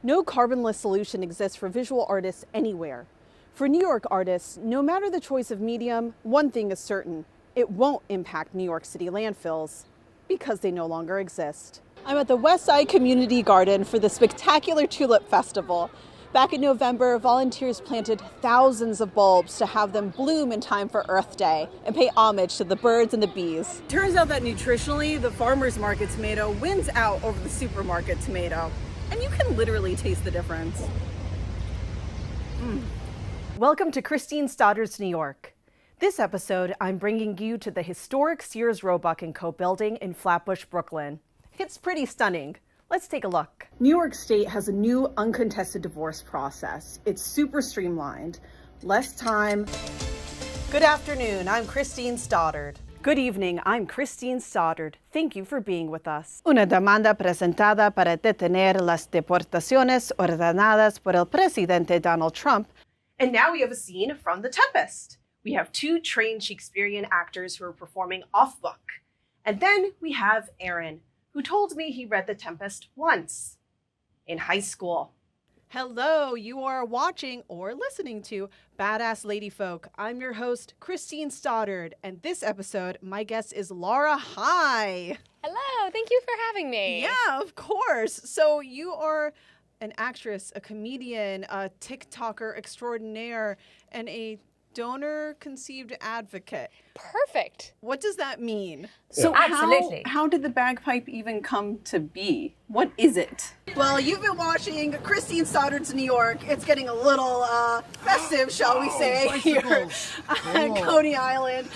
No carbonless solution exists for visual artists anywhere. For New York artists, no matter the choice of medium, one thing is certain: it won't impact New York City landfills because they no longer exist. I'm at the West Side Community Garden for the spectacular Tulip Festival. Back in November, volunteers planted thousands of bulbs to have them bloom in time for Earth Day and pay homage to the birds and the bees. Turns out that nutritionally, the farmer's market tomato wins out over the supermarket tomato. And you can literally taste the difference. Welcome to Christine Stoddard's New York. This episode, I'm bringing you to the historic Sears Roebuck & Co. building in Flatbush, Brooklyn. It's pretty stunning. Let's take a look. New York State has a new uncontested divorce process. It's super streamlined, less time. Good afternoon, I'm Christine Stoddard. Good evening, I'm Christine Stoddard. Thank you for being with us. Una demanda presentada para detener las deportaciones ordenadas por el presidente Donald Trump. And now we have a scene from The Tempest. We have two trained Shakespearean actors who are performing off-book. And then we have Aaron, who told me he read The Tempest once in high school. Hello, you are watching or listening to Badass Lady Folk. I'm your host, Christine Stoddard, and this episode, my guest is Laura. Hi. Hello, thank you for having me. Yeah, of course. So you are an actress, a comedian, a TikToker extraordinaire, and a donor-conceived advocate. Perfect. What does that mean? So absolutely. How did the bagpipe even come to be? What is it? Well, you've been watching Christine Stoddard's New York. It's getting a little festive, shall we say, here on Coney Island.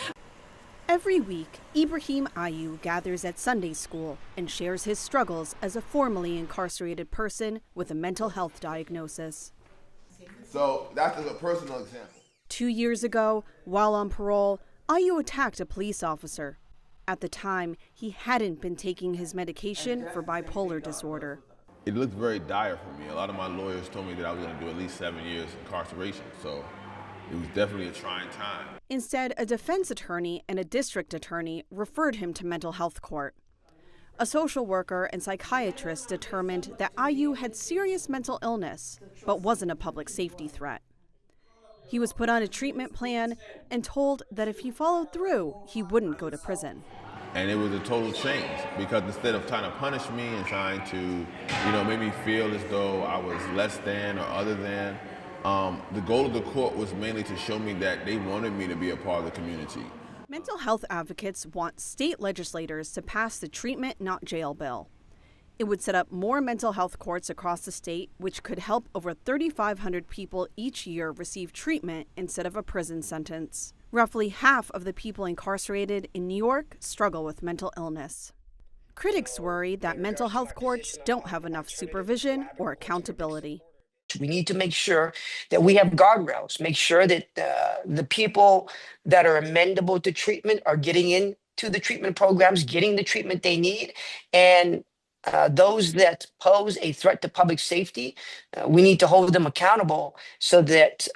Every week, Ibrahim Ayu gathers at Sunday school and shares his struggles as a formerly incarcerated person with a mental health diagnosis. So that's a personal example. 2 years ago, while on parole, Ayu attacked a police officer. At the time, he hadn't been taking his medication for bipolar disorder. It looked very dire for me. A lot of my lawyers told me that I was going to do at least 7 years incarceration, so it was definitely a trying time. Instead, a defense attorney and a district attorney referred him to mental health court. A social worker and psychiatrist determined that Ayu had serious mental illness, but wasn't a public safety threat. He was put on a treatment plan and told that if he followed through, he wouldn't go to prison. And it was a total change because instead of trying to punish me and trying to, make me feel as though I was less than or other than, the goal of the court was mainly to show me that they wanted me to be a part of the community. Mental health advocates want state legislators to pass the treatment, not jail bill. It would set up more mental health courts across the state, which could help over 3,500 people each year receive treatment instead of a prison sentence. Roughly half of the people incarcerated in New York struggle with mental illness. Critics worry that mental health courts don't have enough supervision or accountability. We need to make sure that we have guardrails, make sure that the people that are amendable to treatment are getting into the treatment programs, getting the treatment they need, and those that pose a threat to public safety, we need to hold them accountable so that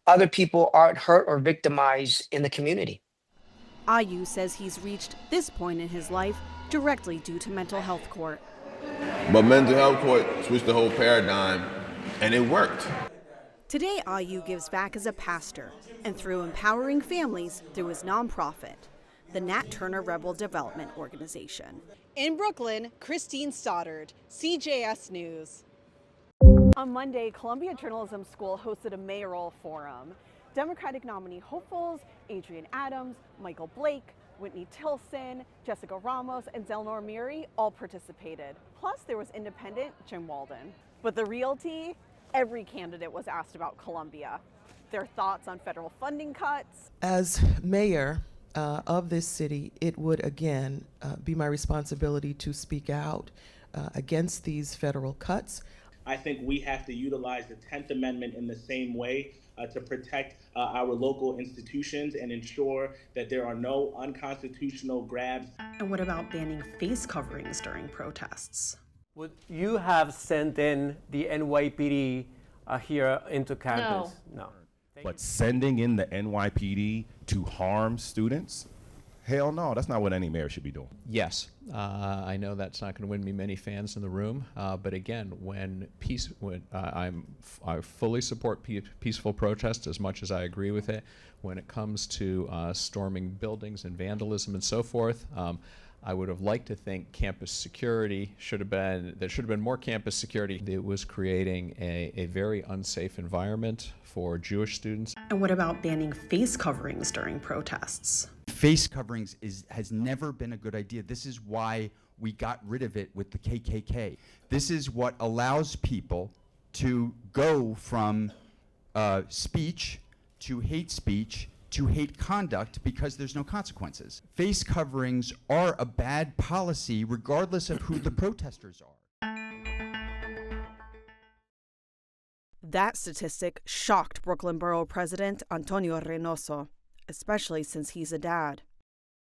other people aren't hurt or victimized in the community. Ayu says he's reached this point in his life directly due to mental health court. But mental health court switched the whole paradigm, and it worked. Today, Ayu gives back as a pastor and through empowering families through his nonprofit, the Nat Turner Rebel Development Organization. In Brooklyn, Christine Stoddard, CJS News. On Monday, Columbia Journalism School hosted a mayoral forum. Democratic nominee hopefuls Adrienne Adams, Michael Blake, Whitney Tilson, Jessica Ramos, and Zelnor Miri all participated. Plus, there was independent Jim Walden. But the real tea, every candidate was asked about Columbia, their thoughts on federal funding cuts. As mayor of this city, it would again be my responsibility to speak out against these federal cuts. I think we have to utilize the 10th Amendment in the same way to protect our local institutions and ensure that there are no unconstitutional grabs. And what about banning face coverings during protests? Would you have sent in the NYPD here into campus? No. But sending in the NYPD to harm students, Hell no, that's not what any mayor should be doing. Yes, I know that's not going to win me many fans in the room, but again, I fully support peaceful protest as much as I agree with it. When it comes to storming buildings and vandalism and so forth, I would have liked to think campus security there should have been more campus security. It was creating a very unsafe environment for Jewish students. And what about banning face coverings during protests? Face coverings has never been a good idea. This is why we got rid of it with the KKK. This is what allows people to go from speech to hate conduct because there's no consequences. Face coverings are a bad policy regardless of who the protesters are. That statistic shocked Brooklyn Borough President Antonio Reynoso, especially since he's a dad.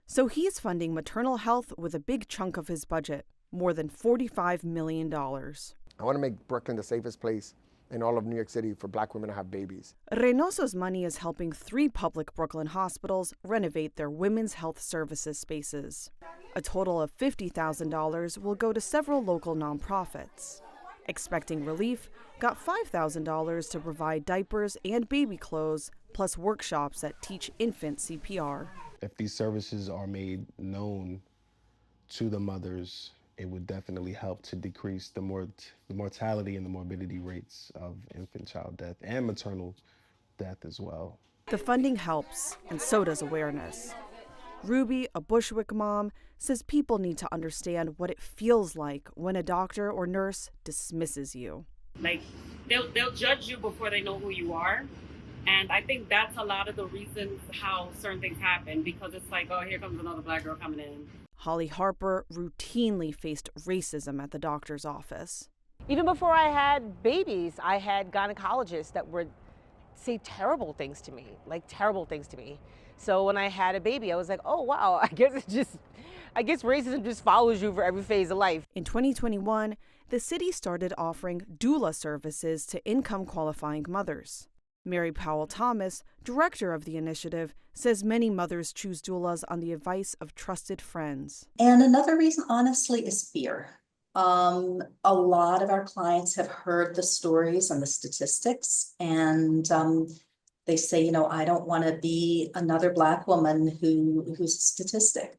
So he's funding maternal health with a big chunk of his budget, more than $45 million. I want to make Brooklyn the safest place in all of New York City for Black women to have babies. Reynoso's money is helping 3 public Brooklyn hospitals renovate their women's health services spaces. A total of $50,000 will go to several local nonprofits. Expecting Relief got $5,000 to provide diapers and baby clothes, plus workshops that teach infant CPR. If these services are made known to the mothers, it would definitely help to decrease the mortality and the morbidity rates of infant child death and maternal death as well. The funding helps, and so does awareness. Ruby, a Bushwick mom, says people need to understand what it feels like when a doctor or nurse dismisses you. Like, they'll judge you before they know who you are. And I think that's a lot of the reasons how certain things happen, because it's like, oh, here comes another Black girl coming in. Holly Harper routinely faced racism at the doctor's office. Even before I had babies, I had gynecologists that would say terrible things to me, like terrible things to me. So when I had a baby, I was like, oh, wow, I guess racism just follows you for every phase of life. In 2021, the city started offering doula services to income qualifying mothers. Mary Powell Thomas, director of the initiative, says many mothers choose doulas on the advice of trusted friends. And another reason, honestly, is fear. A lot of our clients have heard the stories and the statistics, and they say, I don't want to be another Black woman who's a statistic.